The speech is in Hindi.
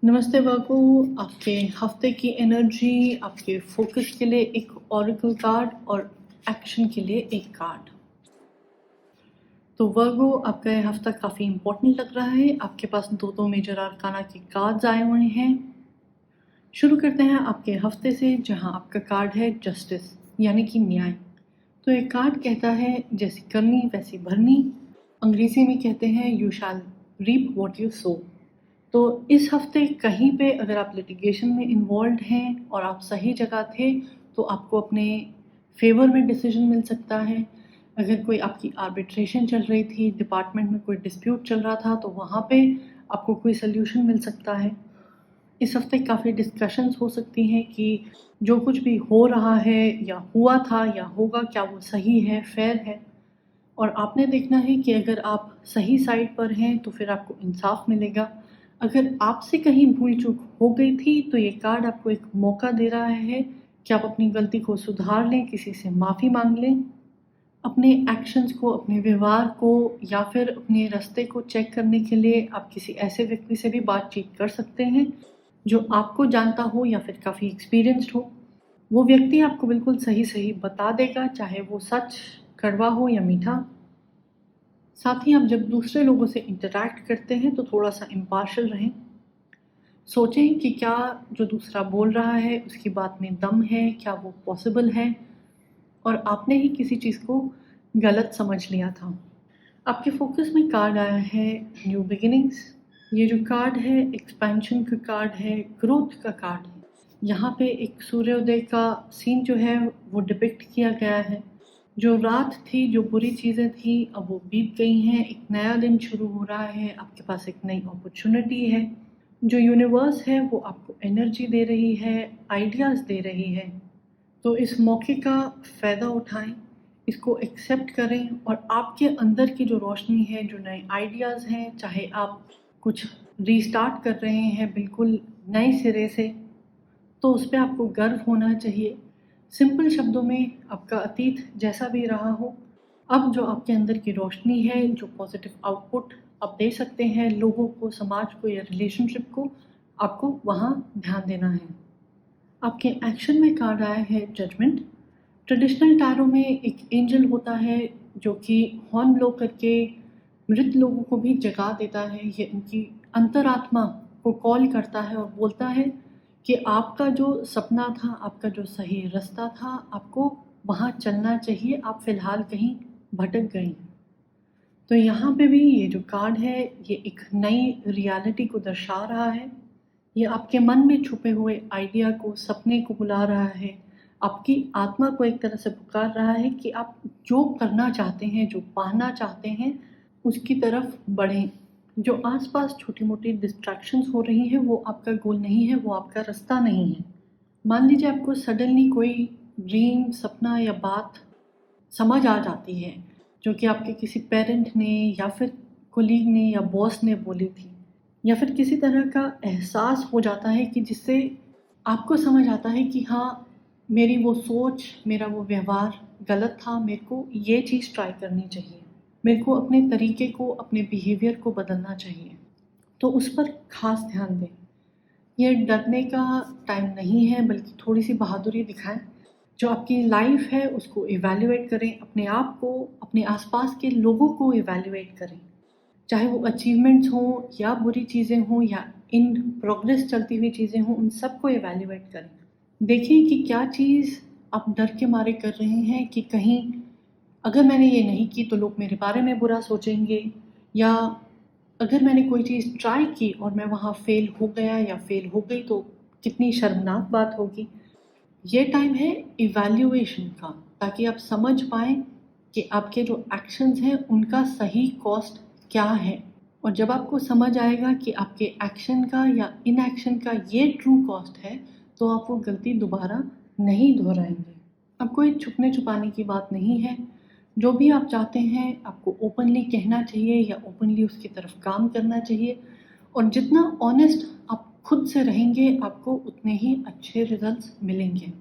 नमस्ते वर्गो, आपके हफ्ते की एनर्जी, आपके फोकस के लिए एक ऑरेकल कार्ड और एक्शन के लिए एक कार्ड। तो वर्गो, आपका ये हफ्ता काफ़ी इम्पोर्टेंट लग रहा है। आपके पास दो मेजर आर्काना के कार्ड्स आए हुए हैं। शुरू करते हैं आपके हफ्ते से, जहां आपका कार्ड है जस्टिस, यानी कि न्याय। तो ये कार्ड कहता है जैसी करनी वैसी भरनी। अंग्रेजी में कहते हैं you shall reap what you sow. तो इस हफ्ते कहीं पे अगर आप लिटिगेशन में इन्वॉल्व हैं और आप सही जगह थे, तो आपको अपने फेवर में डिसीजन मिल सकता है। अगर कोई आपकी आर्बिट्रेशन चल रही थी, डिपार्टमेंट में कोई डिस्प्यूट चल रहा था, तो वहाँ पे आपको कोई सल्यूशन मिल सकता है। इस हफ्ते काफ़ी डिस्कशंस हो सकती हैं कि जो कुछ भी हो रहा है या हुआ था या होगा, क्या वो सही है, फेयर है। और आपने देखना है कि अगर आप सही साइड पर हैं तो फिर आपको इंसाफ मिलेगा। अगर आपसे कहीं भूल चूक हो गई थी, तो ये कार्ड आपको एक मौका दे रहा है कि आप अपनी गलती को सुधार लें, किसी से माफ़ी मांग लें। अपने एक्शंस को, अपने व्यवहार को या फिर अपने रास्ते को चेक करने के लिए आप किसी ऐसे व्यक्ति से भी बातचीत कर सकते हैं जो आपको जानता हो या फिर काफ़ी एक्सपीरियंस्ड हो। वो व्यक्ति आपको बिल्कुल सही सही बता देगा, चाहे वो सच कड़वा हो या मीठा। साथ ही आप जब दूसरे लोगों से इंटरैक्ट करते हैं तो थोड़ा सा इम्पार्शल रहें। सोचें कि क्या जो दूसरा बोल रहा है उसकी बात में दम है, क्या वो पॉसिबल है, और आपने ही किसी चीज़ को गलत समझ लिया था। आपके फोकस में कार्ड आया है न्यू बिगिनिंग्स। ये जो कार्ड है एक्सपेंशन का कार्ड है, ग्रोथ का कार्ड है। यहाँ पे एक सूर्योदय का सीन जो है वो डिपिक्ट किया गया है। जो रात थी, जो बुरी चीज़ें थी, अब वो बीत गई हैं। एक नया दिन शुरू हो रहा है, आपके पास एक नई अपॉर्चुनिटी है। जो यूनिवर्स है वो आपको एनर्जी दे रही है, आइडियाज़ दे रही है। तो इस मौके का फ़ायदा उठाएं, इसको एक्सेप्ट करें और आपके अंदर की जो रोशनी है, जो नए आइडियाज़ हैं, चाहे आप कुछ रीस्टार्ट कर रहे हैं बिल्कुल नए सिरे से, तो उस पे आपको गर्व होना चाहिए। सिंपल शब्दों में, आपका अतीत जैसा भी रहा हो, अब जो आपके अंदर की रोशनी है, जो पॉजिटिव आउटपुट आप दे सकते हैं लोगों को, समाज को या रिलेशनशिप को, आपको वहाँ ध्यान देना है। आपके एक्शन में कार्ड आया है जजमेंट। ट्रेडिशनल टैरो में एक एंजल होता है जो कि हॉर्न ब्लो करके मृत लोगों को भी जगा देता है। ये उनकी अंतरात्मा को कॉल करता है और बोलता है कि आपका जो सपना था, आपका जो सही रास्ता था, आपको वहाँ चलना चाहिए, आप फ़िलहाल कहीं भटक गई। तो यहाँ पे भी ये जो कार्ड है, ये एक नई रियलिटी को दर्शा रहा है। ये आपके मन में छुपे हुए आइडिया को, सपने को बुला रहा है। आपकी आत्मा को एक तरह से पुकार रहा है कि आप जो करना चाहते हैं, जो पाना चाहते हैं, उसकी तरफ बढ़ें। जो आसपास छोटी-मोटी डिस्ट्रैक्शंस हो रही हैं, वो आपका गोल नहीं है, वो आपका रास्ता नहीं है। मान लीजिए आपको सडनली कोई ड्रीम, सपना या बात समझ आ जाती है, जो कि आपके किसी पेरेंट ने या फिर कोलीग ने या बॉस ने बोली थी, या फिर किसी तरह का एहसास हो जाता है कि जिससे आपको समझ आता है कि हाँ, मेरी वो सोच, मेरा वो व्यवहार गलत था, मेरे को ये चीज़ ट्राई करनी चाहिए, मेरे को अपने तरीके को, अपने बिहेवियर को बदलना चाहिए। तो उस पर खास ध्यान दें। ये डरने का टाइम नहीं है, बल्कि थोड़ी-सी बहादुरी दिखाएँ। जो आपकी लाइफ़ है उसको इवैल्यूएट करें, अपने आप को, अपने आस-पास के लोगों को इवैल्यूएट करें। चाहे वो अचीवमेंट्स हों या बुरी चीज़ें हों या इन प्रोग्रेस चलती हुई चीज़ें हों, उन सबको इवैल्यूएट करें। देखें कि क्या चीज़ आप डर के मारे कर रहे हैं कि कहीं अगर मैंने ये नहीं की तो लोग मेरे बारे में बुरा सोचेंगे, या अगर मैंने कोई चीज़ ट्राई की और मैं वहाँ फ़ेल हो गया या फ़ेल हो गई तो कितनी शर्मनाक बात होगी। ये टाइम है इवैल्यूएशन का, ताकि आप समझ पाएँ कि आपके जो एक्शंस हैं उनका सही कॉस्ट क्या है। और जब आपको समझ आएगा कि आपके एक्शन का या इनएक्शन का ये ट्रू कॉस्ट है, तो आप वो गलती दोबारा नहीं दोहराएँगे। अब कोई छुपने-छुपाने की बात नहीं है। जो भी आप चाहते हैं आपको ओपनली कहना चाहिए या ओपनली उसकी तरफ काम करना चाहिए। और जितना ऑनेस्ट आप खुद से रहेंगे, आपको उतने ही अच्छे रिजल्ट्स मिलेंगे।